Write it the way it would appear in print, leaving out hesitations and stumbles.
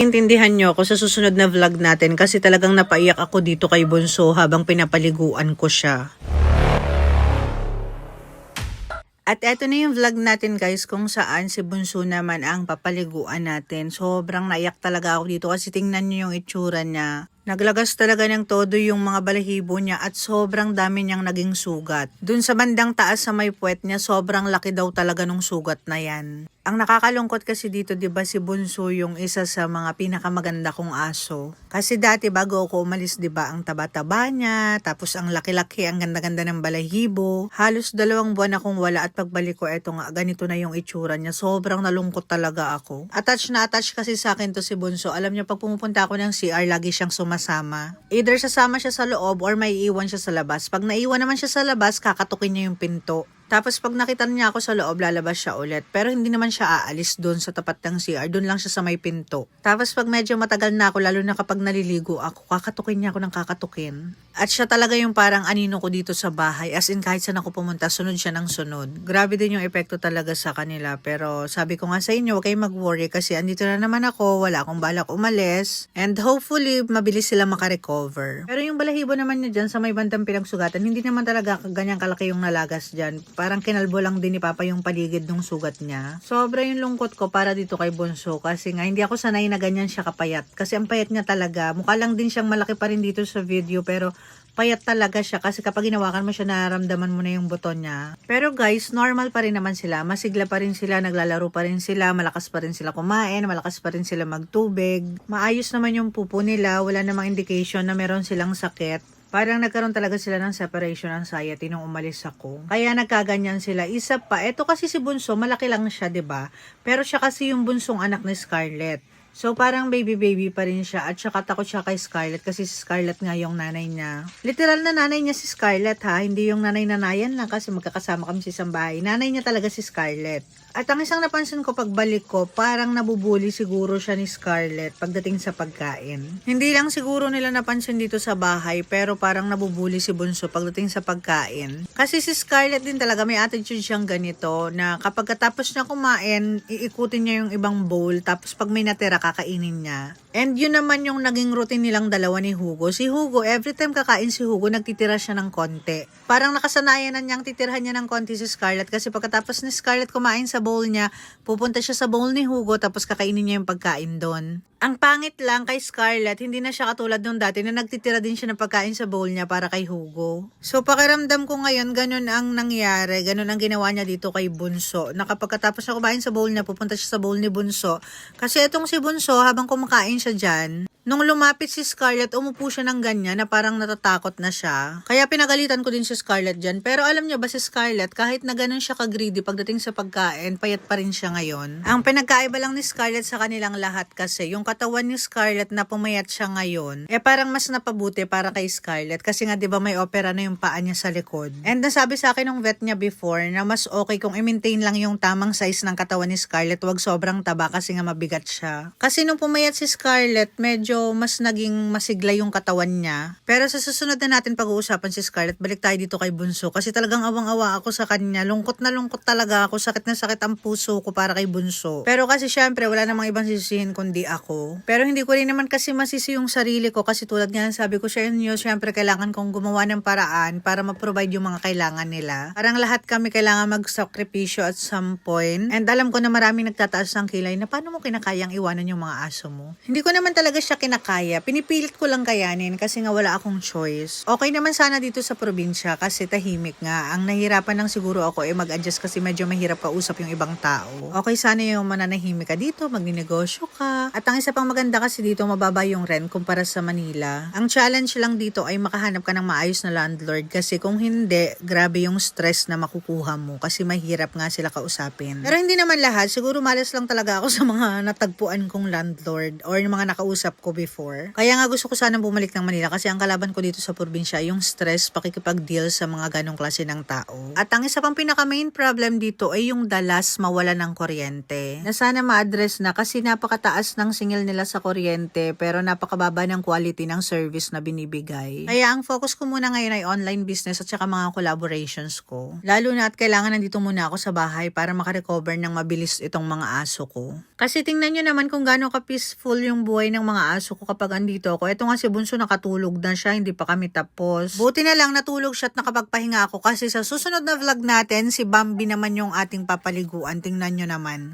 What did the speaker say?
Intindihan nyo ako sa susunod na vlog natin kasi talagang napaiyak ako dito kay Bunso habang pinapaliguan ko siya. At eto na yung vlog natin guys kung saan si Bunso naman ang papaliguan natin. Sobrang naiyak talaga ako dito kasi tingnan nyo yung itsura niya. Naglagas talaga ng todo yung mga balahibo niya at sobrang dami niyang naging sugat. Dun sa bandang taas sa may puwet niya, sobrang laki daw talaga nung sugat na yan. Ang nakakalungkot kasi dito, 'di ba, si Bunso yung isa sa mga pinakamaganda kong aso. Kasi dati bago ako umalis, 'di ba, ang taba-taba niya, tapos ang laki-laki, ang ganda-ganda ng balahibo. Halos 2 buwan akong wala at pagbalik ko, eto nga, ganito na yung itsura niya. Sobrang nalungkot talaga ako. Attach na attach kasi sa akin to si Bunso. Alam niyo, pag pumupunta ako ng CR, lagi siyang sumasama. Either sasama siya sa loob or may iwan siya sa labas. Pag naiwan naman siya sa labas, kakatukin niya yung pinto. Tapos pag nakita niya ako sa loob, lalabas siya ulit. Pero hindi naman siya aalis doon sa tapat ng CR. Doon lang siya sa may pinto. Tapos pag medyo matagal na ako, lalo na kapag naliligo ako, kakatukin niya ako ng kakatukin. At siya talaga yung parang anino ko dito sa bahay. As in, kahit saan ako pumunta, sunod siya ng sunod. Grabe din yung epekto talaga sa kanila. Pero sabi ko nga sa inyo, huwag kayong mag-worry kasi andito na naman ako. Wala akong balak umalis. And hopefully, mabilis sila makarecover. Pero yung balahibo naman niya dyan sa may bandang pinagsugatan, hindi naman talaga ganyan kalaki yung nalagas dyan. Parang kinalbo lang din ni Papa yung paligid ng sugat niya. Sobra yung lungkot ko para dito kay Bunso kasi nga hindi ako sanay na ganyan siya kapayat. Kasi ang payat niya talaga. Mukha lang din siyang malaki pa rin dito sa video pero payat talaga siya kasi kapag ginawakan mo siya, nararamdaman mo na yung buto niya. Pero guys, normal pa rin naman sila. Masigla pa rin sila, naglalaro pa rin sila, malakas pa rin sila kumain, malakas pa rin sila magtubig. Maayos naman yung pupo nila, wala namang indication na meron silang sakit. Parang nagkaroon talaga sila ng separation anxiety nung umalis ako. Kaya nagkaganyan sila. Isa pa, eto kasi si Bunso, malaki lang siya, 'di ba? Pero siya kasi yung bunsong anak ni Scarlett. So parang baby pa rin siya at saka takot siya kay Scarlett kasi si Scarlett nga yung nanay niya. Literal na nanay niya si Scarlett ha, hindi yung nanay-nanayan lang kasi magkakasama kami sa isang bahay. Nanay niya talaga si Scarlett. At ang isang napansin ko pagbalik ko, parang nabubuli siguro siya ni Scarlett pagdating sa pagkain. Hindi lang siguro nila napansin dito sa bahay, pero parang nabubuli si Bunso pagdating sa pagkain. Kasi si Scarlett din talaga may attitude siyang ganito, na kapag katapos niya kumain, iikutin niya yung ibang bowl, tapos pag may natira, kakainin niya. And yun naman yung naging routine nilang dalawa ni Hugo. Si Hugo, every time kakain si Hugo, nagtitira siya ng konti. Parang nakasanayan na niyang titirhan niya ng konti si Scarlett kasi pagkatapos ni Scarlett kumain sa bowl niya, pupunta siya sa bowl ni Hugo tapos kakainin niya yung pagkain doon. Ang pangit lang kay Scarlett, hindi na siya katulad nung dati na nagtitira din siya ng pagkain sa bowl niya para kay Hugo. So pakiramdam ko ngayon, ganun ang nangyari, ganun ang ginawa niya dito kay Bunso. Na kapag katapos na kumain sa bowl niya, pupunta siya sa bowl ni Bunso. Kasi itong si Bunso, habang kumakain siya dyan, nung lumapit si Scarlett, umupo siya ng ganyan na parang natatakot na siya. Kaya pinagalitan ko din si Scarlett dyan. Pero alam niyo ba si Scarlett, kahit na ganun siya ka-greedy pagdating sa pagkain, payat pa rin siya ngayon. Ang pinagkaiba lang ni Scarlett sa kanilang lahat kasi, yung katawan ni Scarlett na pumayat siya ngayon, parang mas napabuti para kay Scarlett. Kasi nga 'di ba may opera na yung paa niya sa likod. And nasabi sa akin ng vet niya before na mas okay kung i-maintain lang yung tamang size ng katawan ni Scarlett, wag sobrang taba kasi nga mabigat siya. Kasi nung pumayat si Scarlett, medyo mas naging masigla yung katawan niya. Pero sa susunod na natin pag-uusapan si Scarlett, balik tayo dito kay Bunso kasi talagang awang-awa ako sa kanya. Lungkot na lungkot talaga ako. Sakit na sakit ang puso ko para kay Bunso. Pero kasi syempre wala namang ibang sisisihin kundi ako. Pero hindi ko rin naman kasi masisi yung sarili ko kasi tulad nga sabi ko sa inyo, syempre kailangan kong gumawa ng paraan para ma-provide yung mga kailangan nila. Parang lahat kami kailangan mag-sakripisyo at some point. And alam ko na maraming nagtataas ng kilay na paano mo kinakayang iwanan yung mga aso mo. Hindi ko naman talaga siya kinakaya. Pinipilit ko lang kayanin kasi nga wala akong choice. Okay naman sana dito sa probinsya kasi tahimik nga. Ang nahirapan lang siguro ako mag-adjust kasi medyo mahirap kausap yung ibang tao. Okay sana yung mananahimik ka dito, magninegosyo ka. At ang isa pang maganda kasi dito mababa yung rent kumpara sa Manila. Ang challenge lang dito ay makahanap ka ng maayos na landlord kasi kung hindi, grabe yung stress na makukuha mo kasi mahirap nga sila kausapin. Pero hindi naman lahat, siguro malas lang talaga ako sa mga natagpuan kong landlord or yung mga nakausap ko ako before. Kaya nga gusto ko sanang bumalik ng Manila kasi ang kalaban ko dito sa probinsya, yung stress, pakikipag-deal sa mga ganong klase ng tao. At ang isa pang pinaka main problem dito ay yung dalas mawala ng kuryente. Na sana ma-address na kasi napakataas ng singil nila sa kuryente pero napakababa ng quality ng service na binibigay. Kaya ang focus ko muna ngayon ay online business at saka mga collaborations ko. Lalo na at kailangan nandito muna ako sa bahay para makarecover ng mabilis itong mga aso ko. Kasi tingnan nyo naman kung gaano ka-peaceful yung buhay ng mga aso ko kapag andito ako. Ito nga si Bunso nakatulog na siya, hindi pa kami tapos. Buti na lang natulog siya at nakapagpahinga ako kasi sa susunod na vlog natin, si Bambi naman yung ating papaliguan. Tingnan nyo naman.